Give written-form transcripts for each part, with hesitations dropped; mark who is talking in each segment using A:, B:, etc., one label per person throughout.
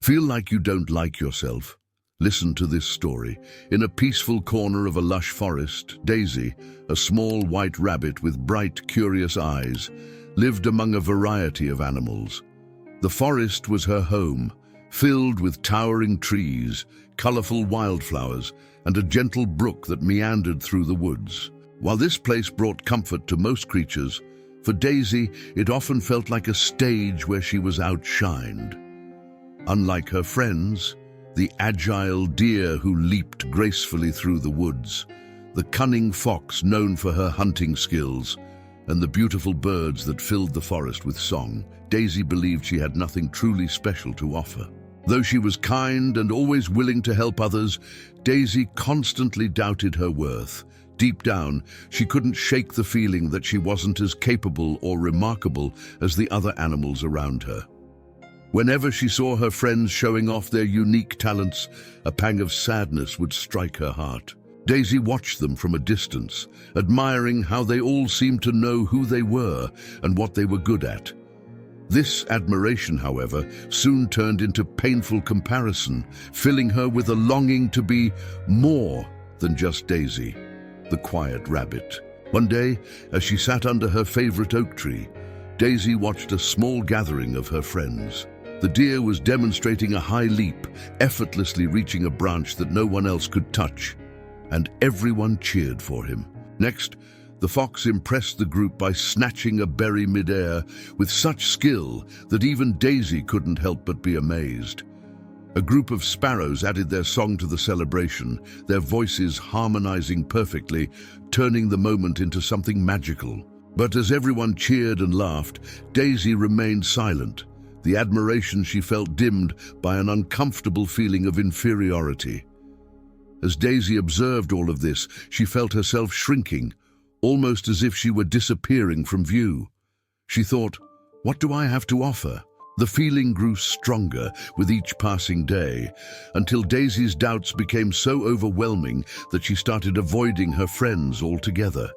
A: Feel like you don't like yourself? Listen to this story. In a peaceful corner of a lush forest, Daisy, a small white rabbit with bright, curious eyes, lived among a variety of animals. The forest was her home, filled with towering trees, colorful wildflowers, and a gentle brook that meandered through the woods. While this place brought comfort to most creatures, for Daisy it often felt like a stage where she was outshined. Unlike her friends, the agile deer who leaped gracefully through the woods, the cunning fox known for her hunting skills, and the beautiful birds that filled the forest with song, Daisy believed she had nothing truly special to offer. Though she was kind and always willing to help others, Daisy constantly doubted her worth. Deep down, she couldn't shake the feeling that she wasn't as capable or remarkable as the other animals around her. Whenever she saw her friends showing off their unique talents, a pang of sadness would strike her heart. Daisy watched them from a distance, admiring how they all seemed to know who they were and what they were good at. This admiration, however, soon turned into painful comparison, filling her with a longing to be more than just Daisy, the quiet rabbit. One day, as she sat under her favorite oak tree, Daisy watched a small gathering of her friends. The deer was demonstrating a high leap, effortlessly reaching a branch that no one else could touch, and everyone cheered for him. Next, the fox impressed the group by snatching a berry midair with such skill that even Daisy couldn't help but be amazed. A group of sparrows added their song to the celebration, their voices harmonizing perfectly, turning the moment into something magical. But as everyone cheered and laughed, Daisy remained silent. The admiration she felt dimmed by an uncomfortable feeling of inferiority. As Daisy observed all of this, she felt herself shrinking, almost as if she were disappearing from view. She thought, "What do I have to offer?" The feeling grew stronger with each passing day, until Daisy's doubts became so overwhelming that she started avoiding her friends altogether.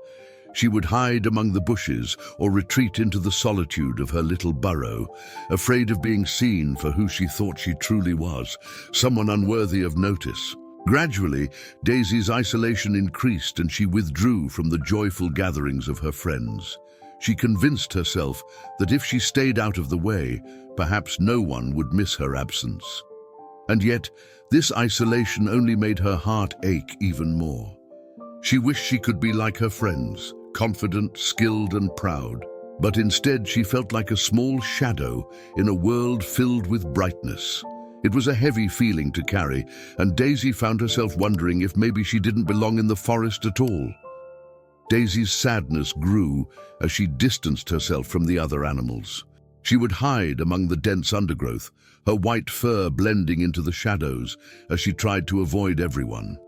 A: She would hide among the bushes or retreat into the solitude of her little burrow, afraid of being seen for who she thought she truly was, someone unworthy of notice. Gradually, Daisy's isolation increased and she withdrew from the joyful gatherings of her friends. She convinced herself that if she stayed out of the way, perhaps no one would miss her absence. And yet, this isolation only made her heart ache even more. She wished she could be like her friends, confident, skilled, and proud. But instead, she felt like a small shadow in a world filled with brightness. It was a heavy feeling to carry, and Daisy found herself wondering if maybe she didn't belong in the forest at all. Daisy's sadness grew as she distanced herself from the other animals. She would hide among the dense undergrowth, her white fur blending into the shadows as she tried to avoid everyone.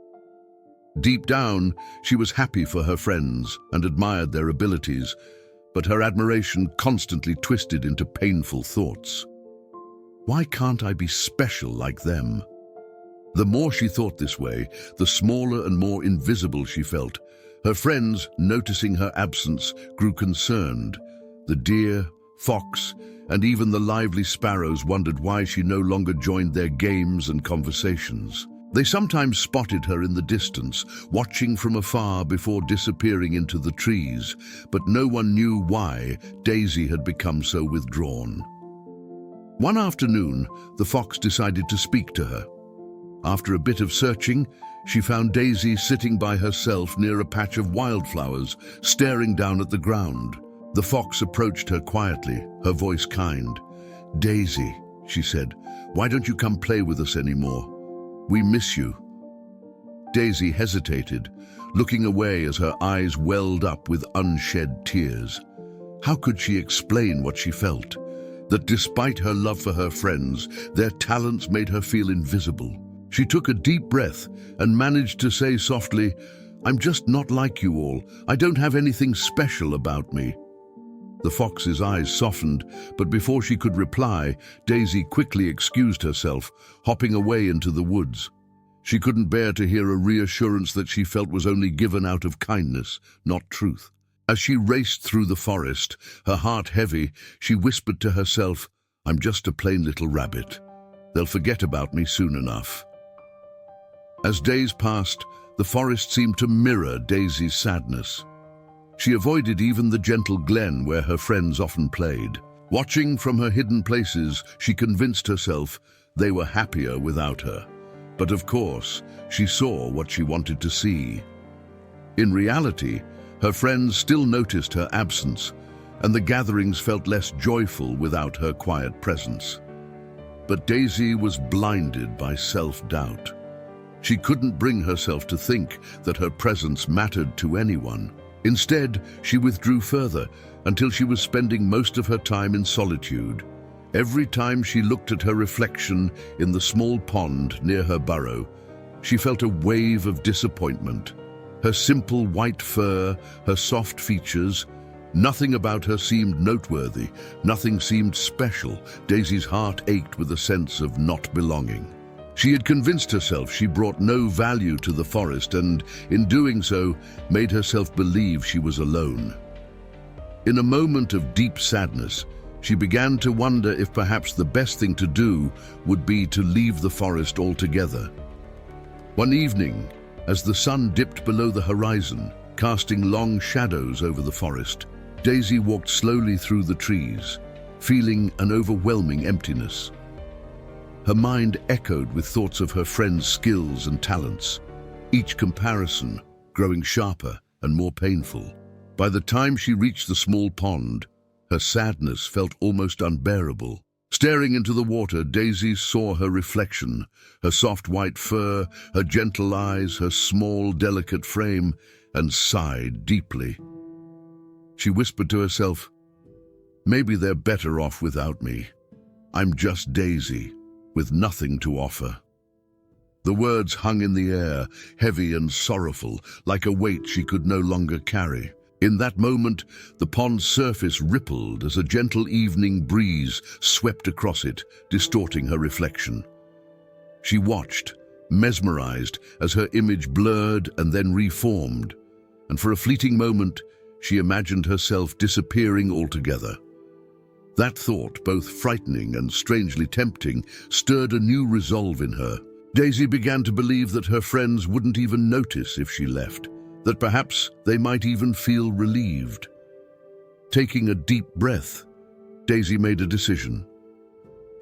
A: Deep down, she was happy for her friends and admired their abilities, but her admiration constantly twisted into painful thoughts. Why can't I be special like them? The more she thought this way, the smaller and more invisible she felt. Her friends, noticing her absence, grew concerned. The deer, fox, and even the lively sparrows wondered why she no longer joined their games and conversations. They sometimes spotted her in the distance, watching from afar before disappearing into the trees, but no one knew why Daisy had become so withdrawn. One afternoon, the fox decided to speak to her. After a bit of searching, she found Daisy sitting by herself near a patch of wildflowers, staring down at the ground. The fox approached her quietly, her voice kind. "Daisy," she said, "why don't you come play with us anymore? We miss you." Daisy hesitated, looking away as her eyes welled up with unshed tears. How could she explain what she felt? That despite her love for her friends, their talents made her feel invisible. She took a deep breath and managed to say softly, "I'm just not like you all. I don't have anything special about me." The fox's eyes softened, but before she could reply, Daisy quickly excused herself, hopping away into the woods. She couldn't bear to hear a reassurance that she felt was only given out of kindness, not truth. As she raced through the forest, her heart heavy, she whispered to herself, "I'm just a plain little rabbit. They'll forget about me soon enough. As days passed, the forest seemed to mirror Daisy's sadness. She avoided even the gentle glen where her friends often played. Watching from her hidden places, she convinced herself they were happier without her. But of course, she saw what she wanted to see. In reality, her friends still noticed her absence, and the gatherings felt less joyful without her quiet presence. But Daisy was blinded by self-doubt. She couldn't bring herself to think that her presence mattered to anyone. Instead, she withdrew further until she was spending most of her time in solitude. Every time she looked at her reflection in the small pond near her burrow, she felt a wave of disappointment. Her simple white fur, her soft features, nothing about her seemed noteworthy, nothing seemed special. Daisy's heart ached with a sense of not belonging. She had convinced herself she brought no value to the forest and, in doing so, made herself believe she was alone. In a moment of deep sadness, she began to wonder if perhaps the best thing to do would be to leave the forest altogether. One evening, as the sun dipped below the horizon, casting long shadows over the forest, Daisy walked slowly through the trees, feeling an overwhelming emptiness. Her mind echoed with thoughts of her friends' skills and talents, each comparison growing sharper and more painful. By the time she reached the small pond, her sadness felt almost unbearable. Staring into the water, Daisy saw her reflection, her soft white fur, her gentle eyes, her small, delicate frame, and sighed deeply. She whispered to herself, "Maybe they're better off without me. I'm just Daisy, with nothing to offer." The words hung in the air, heavy and sorrowful, like a weight she could no longer carry. In that moment, the pond's surface rippled as a gentle evening breeze swept across it, distorting her reflection. She watched, mesmerized, as her image blurred and then reformed, and for a fleeting moment, she imagined herself disappearing altogether. That thought, both frightening and strangely tempting, stirred a new resolve in her. Daisy began to believe that her friends wouldn't even notice if she left, that perhaps they might even feel relieved. Taking a deep breath, Daisy made a decision.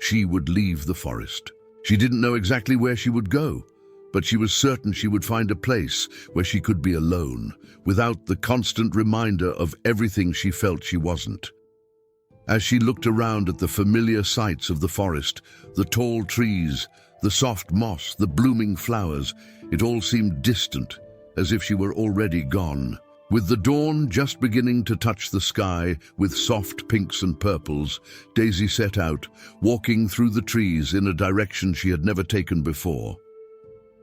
A: She would leave the forest. She didn't know exactly where she would go, but she was certain she would find a place where she could be alone, without the constant reminder of everything she felt she wasn't. As she looked around at the familiar sights of the forest, the tall trees, the soft moss, the blooming flowers, it all seemed distant, as if she were already gone. With the dawn just beginning to touch the sky with soft pinks and purples, Daisy set out, walking through the trees in a direction she had never taken before.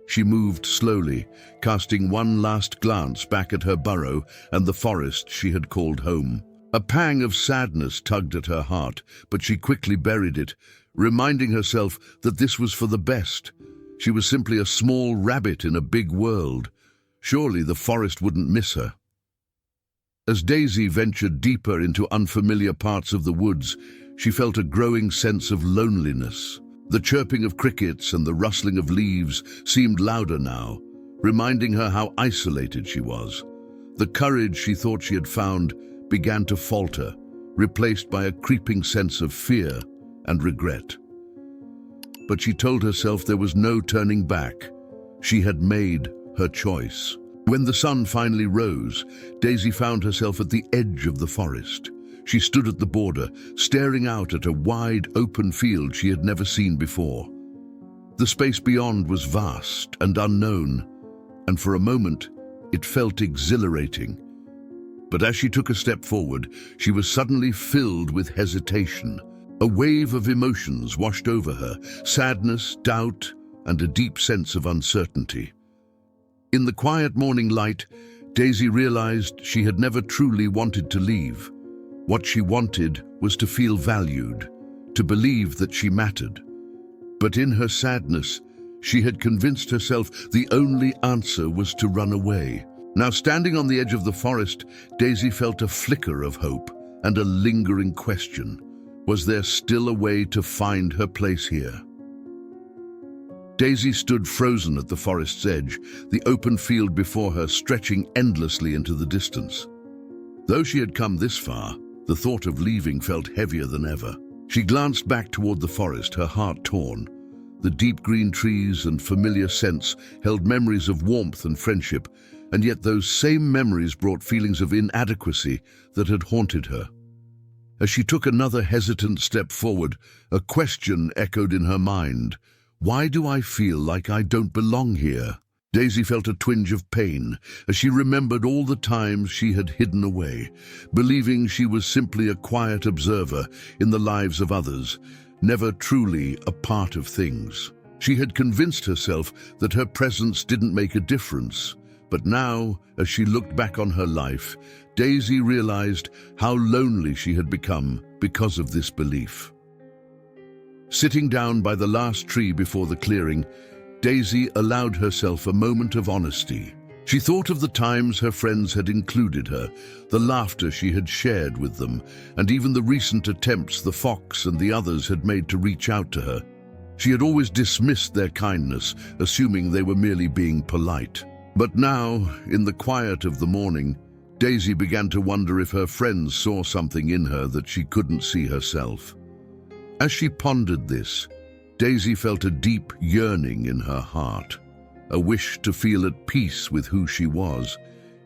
A: She moved slowly, casting one last glance back at her burrow and the forest she had called home. A pang of sadness tugged at her heart, but she quickly buried it, reminding herself that this was for the best. She was simply a small rabbit in a big world. Surely the forest wouldn't miss her. As Daisy ventured deeper into unfamiliar parts of the woods, she felt a growing sense of loneliness. The chirping of crickets and the rustling of leaves seemed louder now, reminding her how isolated she was. The courage she thought she had found began to falter, replaced by a creeping sense of fear and regret. But she told herself there was no turning back. She had made her choice. When the sun finally rose, Daisy found herself at the edge of the forest. She stood at the border, staring out at a wide, open field she had never seen before. The space beyond was vast and unknown, and for a moment, it felt exhilarating. But as she took a step forward, she was suddenly filled with hesitation. A wave of emotions washed over her, sadness, doubt, and a deep sense of uncertainty. In the quiet morning light, Daisy realized she had never truly wanted to leave. What she wanted was to feel valued, to believe that she mattered. But in her sadness, she had convinced herself the only answer was to run away. Now, standing on the edge of the forest, Daisy felt a flicker of hope and a lingering question. Was there still a way to find her place here? Daisy stood frozen at the forest's edge, the open field before her stretching endlessly into the distance. Though she had come this far, the thought of leaving felt heavier than ever. She glanced back toward the forest, her heart torn. The deep green trees and familiar scents held memories of warmth and friendship, and yet those same memories brought feelings of inadequacy that had haunted her. As she took another hesitant step forward, a question echoed in her mind. Why do I feel like I don't belong here? Daisy felt a twinge of pain as she remembered all the times she had hidden away, believing she was simply a quiet observer in the lives of others, never truly a part of things. She had convinced herself that her presence didn't make a difference, but now, as she looked back on her life, Daisy realized how lonely she had become because of this belief. Sitting down by the last tree before the clearing, Daisy allowed herself a moment of honesty. She thought of the times her friends had included her, the laughter she had shared with them, and even the recent attempts the fox and the others had made to reach out to her. She had always dismissed their kindness, assuming they were merely being polite. But now, in the quiet of the morning, Daisy began to wonder if her friends saw something in her that she couldn't see herself. As she pondered this, Daisy felt a deep yearning in her heart, a wish to feel at peace with who she was,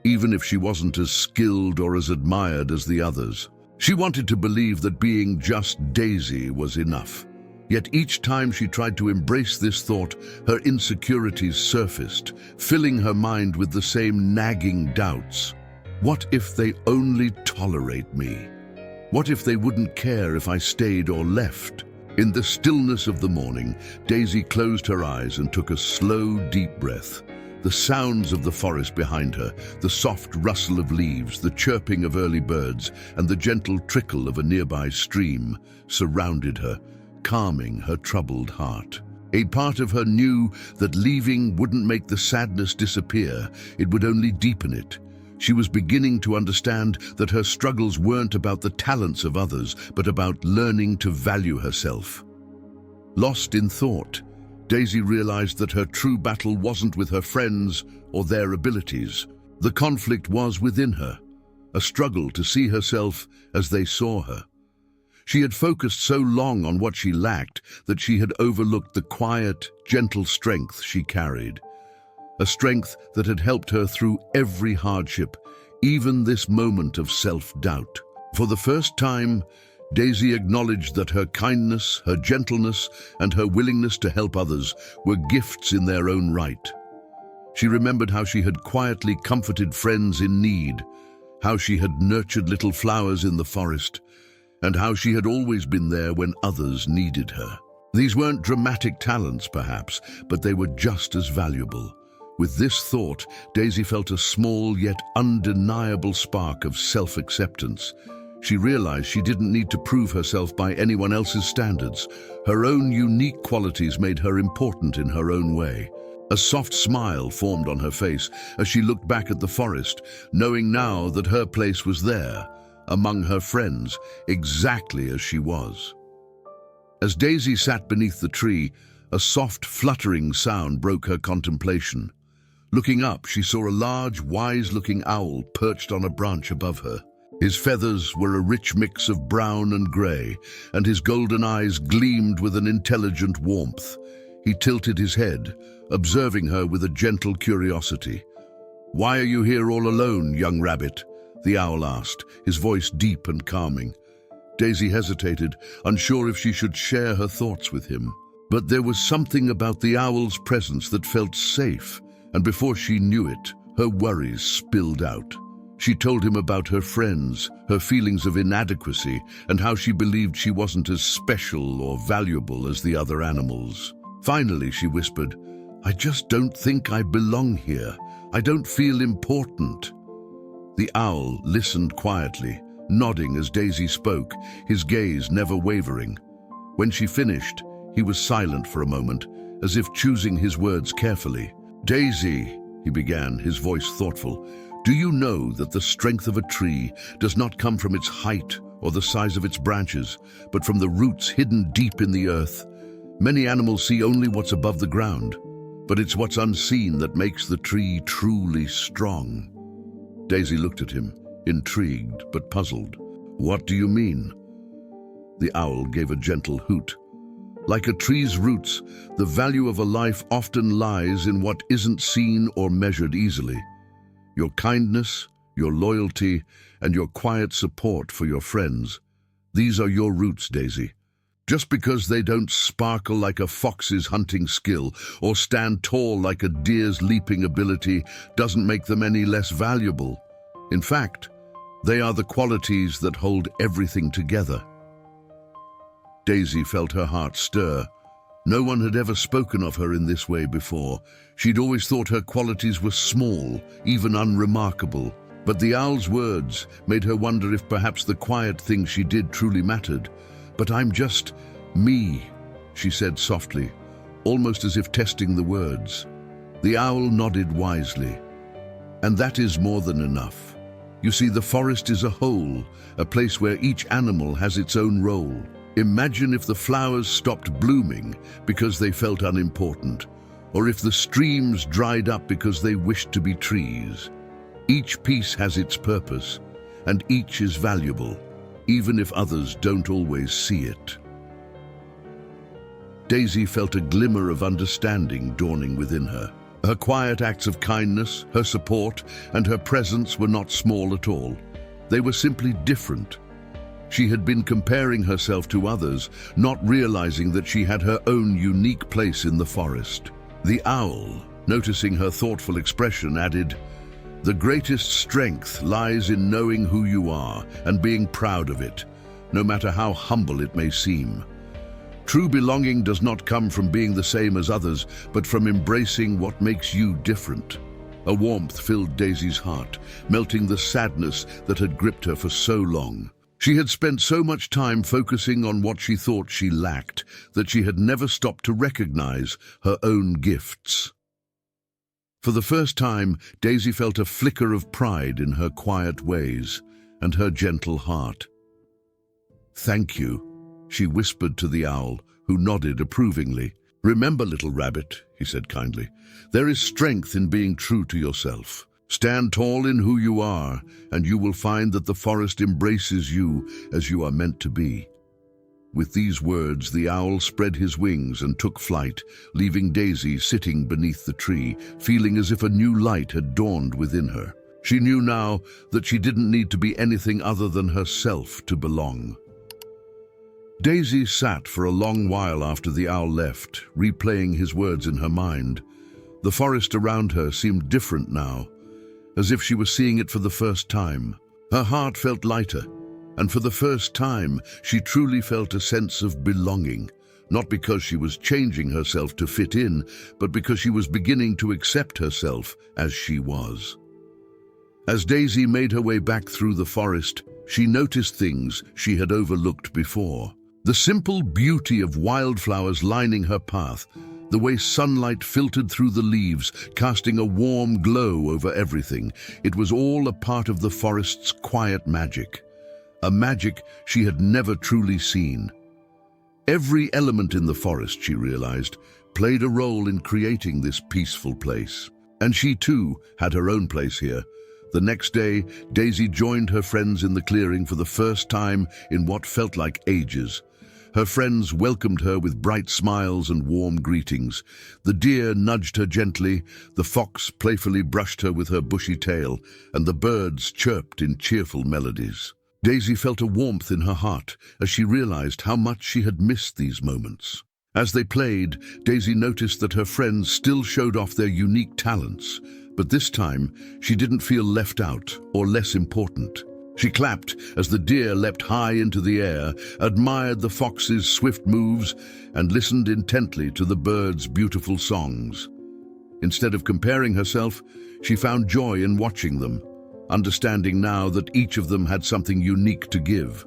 A: even if she wasn't as skilled or as admired as the others. She wanted to believe that being just Daisy was enough. Yet each time she tried to embrace this thought, her insecurities surfaced, filling her mind with the same nagging doubts. What if they only tolerate me? What if they wouldn't care if I stayed or left? In the stillness of the morning, Daisy closed her eyes and took a slow, deep breath. The sounds of the forest behind her, the soft rustle of leaves, the chirping of early birds, and the gentle trickle of a nearby stream surrounded her, calming her troubled heart. A part of her knew that leaving wouldn't make the sadness disappear, it would only deepen it. She was beginning to understand that her struggles weren't about the talents of others, but about learning to value herself. Lost in thought, Daisy realized that her true battle wasn't with her friends or their abilities. The conflict was within her, a struggle to see herself as they saw her. She had focused so long on what she lacked that she had overlooked the quiet, gentle strength she carried. A strength that had helped her through every hardship, even this moment of self-doubt. For the first time, Daisy acknowledged that her kindness, her gentleness, and her willingness to help others were gifts in their own right. She remembered how she had quietly comforted friends in need, how she had nurtured little flowers in the forest, and how she had always been there when others needed her. These weren't dramatic talents, perhaps, but they were just as valuable. With this thought, Daisy felt a small yet undeniable spark of self-acceptance. She realized she didn't need to prove herself by anyone else's standards. Her own unique qualities made her important in her own way. A soft smile formed on her face as she looked back at the forest, knowing now that her place was there, among her friends, exactly as she was. As Daisy sat beneath the tree, a soft fluttering sound broke her contemplation. Looking up, she saw a large, wise-looking owl perched on a branch above her. His feathers were a rich mix of brown and grey, and his golden eyes gleamed with an intelligent warmth. He tilted his head, observing her with a gentle curiosity. "Why are you here all alone, young rabbit?" the owl asked, his voice deep and calming. Daisy hesitated, unsure if she should share her thoughts with him. But there was something about the owl's presence that felt safe, and before she knew it, her worries spilled out. She told him about her friends, her feelings of inadequacy, and how she believed she wasn't as special or valuable as the other animals. Finally, she whispered, "I just don't think I belong here. I don't feel important." The owl listened quietly, nodding as Daisy spoke, his gaze never wavering. When she finished, he was silent for a moment, as if choosing his words carefully. "Daisy," he began, his voice thoughtful, "do you know that the strength of a tree does not come from its height or the size of its branches, but from the roots hidden deep in the earth? Many animals see only what's above the ground, but it's what's unseen that makes the tree truly strong. Daisy looked at him, intrigued but puzzled. What do you mean? The owl gave a gentle hoot. Like a tree's roots, the value of a life often lies in what isn't seen or measured easily. Your kindness, your loyalty, and your quiet support for your friends. These are your roots, Daisy. Just because they don't sparkle like a fox's hunting skill or stand tall like a deer's leaping ability doesn't make them any less valuable. In fact, they are the qualities that hold everything together. Daisy felt her heart stir. No one had ever spoken of her in this way before. She'd always thought her qualities were small, even unremarkable. But the owl's words made her wonder if perhaps the quiet things she did truly mattered. "But I'm just me," she said softly, almost as if testing the words. The owl nodded wisely. "And that is more than enough. You see, the forest is a whole, a place where each animal has its own role. Imagine if the flowers stopped blooming because they felt unimportant, or if the streams dried up because they wished to be trees. Each piece has its purpose, and each is valuable, even if others don't always see it." Daisy felt a glimmer of understanding dawning within her. Her quiet acts of kindness, her support, and her presence were not small at all. They were simply different. She had been comparing herself to others, not realizing that she had her own unique place in the forest. The owl, noticing her thoughtful expression, added, "The greatest strength lies in knowing who you are and being proud of it, no matter how humble it may seem. True belonging does not come from being the same as others, but from embracing what makes you different." A warmth filled Daisy's heart, melting the sadness that had gripped her for so long. She had spent so much time focusing on what she thought she lacked that she had never stopped to recognize her own gifts. For the first time, Daisy felt a flicker of pride in her quiet ways and her gentle heart. "Thank you," she whispered to the owl, who nodded approvingly. "Remember, little rabbit," he said kindly, "there is strength in being true to yourself. Stand tall in who you are, and you will find that the forest embraces you as you are meant to be." With these words, the owl spread his wings and took flight, leaving Daisy sitting beneath the tree, feeling as if a new light had dawned within her. She knew now that she didn't need to be anything other than herself to belong. Daisy sat for a long while after the owl left, replaying his words in her mind. The forest around her seemed different now, as if she was seeing it for the first time. Her heart felt lighter, and for the first time she truly felt a sense of belonging, not because she was changing herself to fit in, but because she was beginning to accept herself as she was. As Daisy made her way back through the forest, she noticed things she had overlooked before. The simple beauty of wildflowers lining her path, the way sunlight filtered through the leaves, casting a warm glow over everything. It was all a part of the forest's quiet magic, a magic she had never truly seen. Every element in the forest, she realized, played a role in creating this peaceful place. And she too had her own place here. The next day, Daisy joined her friends in the clearing for the first time in what felt like ages. Her friends welcomed her with bright smiles and warm greetings. The deer nudged her gently, the fox playfully brushed her with her bushy tail, and the birds chirped in cheerful melodies. Daisy felt a warmth in her heart as she realized how much she had missed these moments. As they played, Daisy noticed that her friends still showed off their unique talents, but this time she didn't feel left out or less important. She clapped as the deer leapt high into the air, admired the fox's swift moves, and listened intently to the birds' beautiful songs. Instead of comparing herself, she found joy in watching them, understanding now that each of them had something unique to give,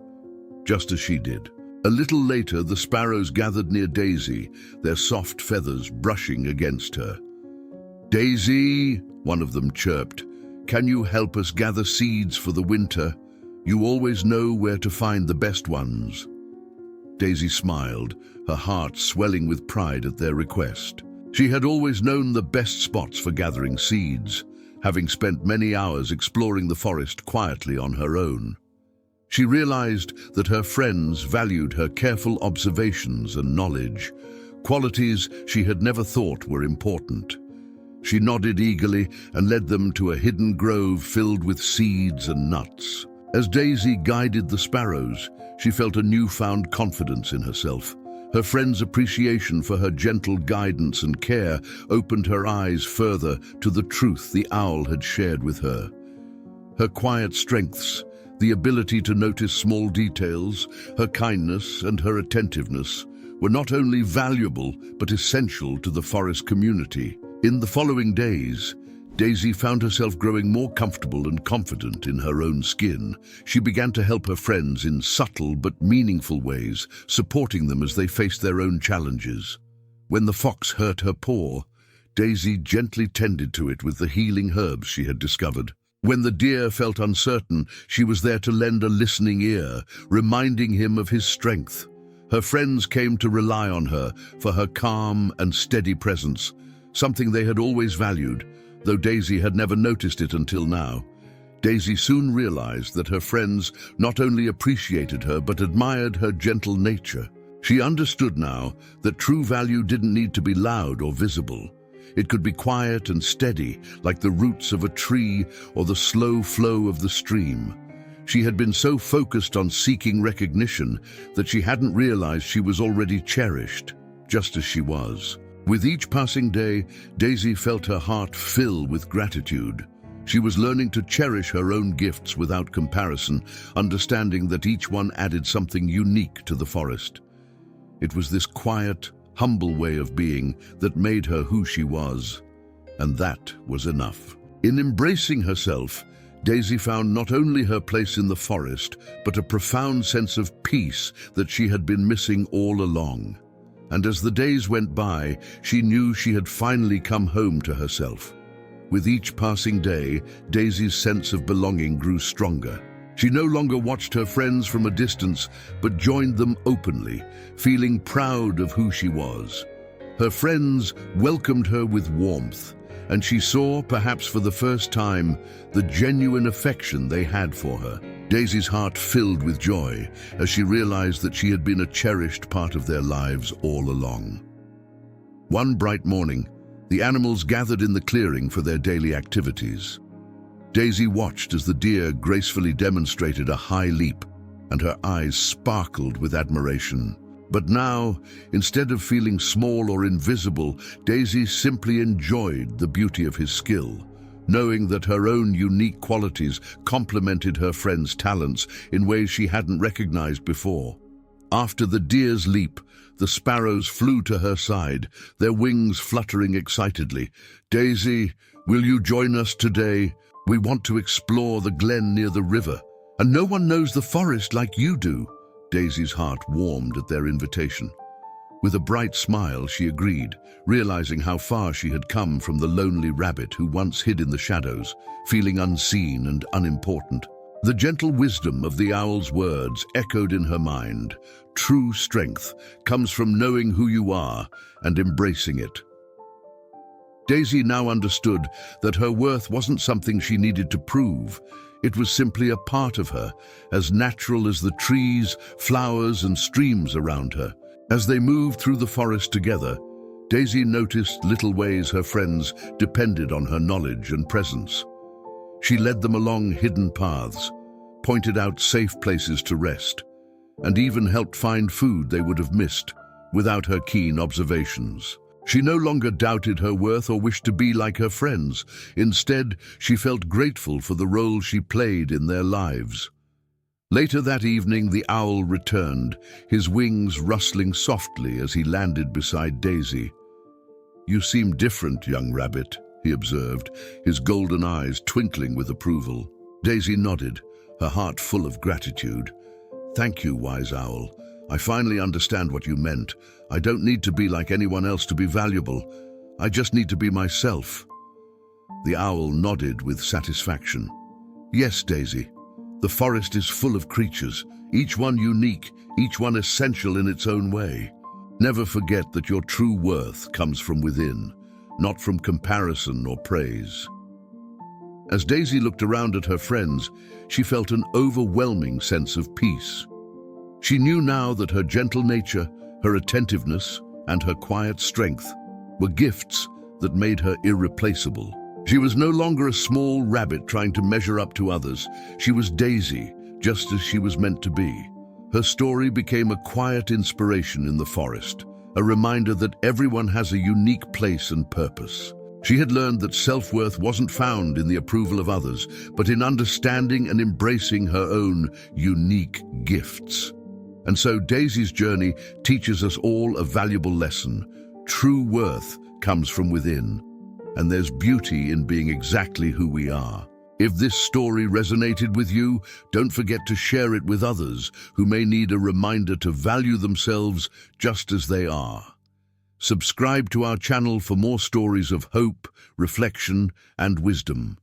A: just as she did. A little later, the sparrows gathered near Daisy, their soft feathers brushing against her. "Daisy," one of them chirped, "can you help us gather seeds for the winter? You always know where to find the best ones." Daisy smiled, her heart swelling with pride at their request. She had always known the best spots for gathering seeds, having spent many hours exploring the forest quietly on her own. She realized that her friends valued her careful observations and knowledge, qualities she had never thought were important. She nodded eagerly and led them to a hidden grove filled with seeds and nuts. As Daisy guided the sparrows, she felt a newfound confidence in herself. Her friend's appreciation for her gentle guidance and care opened her eyes further to the truth the owl had shared with her. Her quiet strengths, the ability to notice small details, her kindness and her attentiveness were not only valuable but essential to the forest community. In the following days, Daisy found herself growing more comfortable and confident in her own skin. She began to help her friends in subtle but meaningful ways, supporting them as they faced their own challenges. When the fox hurt her paw, Daisy gently tended to it with the healing herbs she had discovered. When the deer felt uncertain, she was there to lend a listening ear, reminding him of his strength. Her friends came to rely on her for her calm and steady presence, something they had always valued, though Daisy had never noticed it until now. Daisy soon realized that her friends not only appreciated her but admired her gentle nature. She understood now that true value didn't need to be loud or visible. It could be quiet and steady, like the roots of a tree or the slow flow of the stream. She had been so focused on seeking recognition that she hadn't realized she was already cherished, just as she was. With each passing day, Daisy felt her heart fill with gratitude. She was learning to cherish her own gifts without comparison, understanding that each one added something unique to the forest. It was this quiet, humble way of being that made her who she was, and that was enough. In embracing herself, Daisy found not only her place in the forest, but a profound sense of peace that she had been missing all along. And as the days went by, she knew she had finally come home to herself. With each passing day, Daisy's sense of belonging grew stronger. She no longer watched her friends from a distance, but joined them openly, feeling proud of who she was. Her friends welcomed her with warmth, and she saw, perhaps for the first time, the genuine affection they had for her. Daisy's heart filled with joy as she realized that she had been a cherished part of their lives all along. One bright morning, the animals gathered in the clearing for their daily activities. Daisy watched as the deer gracefully demonstrated a high leap, and her eyes sparkled with admiration. But now, instead of feeling small or invisible, Daisy simply enjoyed the beauty of his skill, knowing that her own unique qualities complemented her friend's talents in ways she hadn't recognized before. After the deer's leap, the sparrows flew to her side, their wings fluttering excitedly. "Daisy, will you join us today? We want to explore the glen near the river, and no one knows the forest like you do." Daisy's heart warmed at their invitation. With a bright smile, she agreed, realizing how far she had come from the lonely rabbit who once hid in the shadows, feeling unseen and unimportant. The gentle wisdom of the owl's words echoed in her mind. True strength comes from knowing who you are and embracing it. Daisy now understood that her worth wasn't something she needed to prove. It was simply a part of her, as natural as the trees, flowers, and streams around her. As they moved through the forest together, Daisy noticed little ways her friends depended on her knowledge and presence. She led them along hidden paths, pointed out safe places to rest, and even helped find food they would have missed without her keen observations. She no longer doubted her worth or wished to be like her friends. Instead, she felt grateful for the role she played in their lives. Later that evening, the owl returned, his wings rustling softly as he landed beside Daisy. "You seem different, young rabbit," he observed, his golden eyes twinkling with approval. Daisy nodded, her heart full of gratitude. "Thank you, wise owl. I finally understand what you meant. I don't need to be like anyone else to be valuable. I just need to be myself." The owl nodded with satisfaction. "Yes, Daisy, The forest is full of creatures, each one unique, each one essential in its own way. Never forget that your true worth comes from within, not from comparison or praise. As Daisy looked around at her friends, she felt an overwhelming sense of peace. She knew now that her gentle nature, her attentiveness, and her quiet strength were gifts that made her irreplaceable. She was no longer a small rabbit trying to measure up to others. She was Daisy, just as she was meant to be. Her story became a quiet inspiration in the forest, a reminder that everyone has a unique place and purpose. She had learned that self-worth wasn't found in the approval of others, but in understanding and embracing her own unique gifts. And so Daisy's journey teaches us all a valuable lesson. True worth comes from within, and there's beauty in being exactly who we are. If this story resonated with you, don't forget to share it with others who may need a reminder to value themselves just as they are. Subscribe to our channel for more stories of hope, reflection, and wisdom.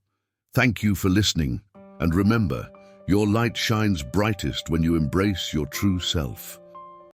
A: Thank you for listening, and remember, your light shines brightest when you embrace your true self.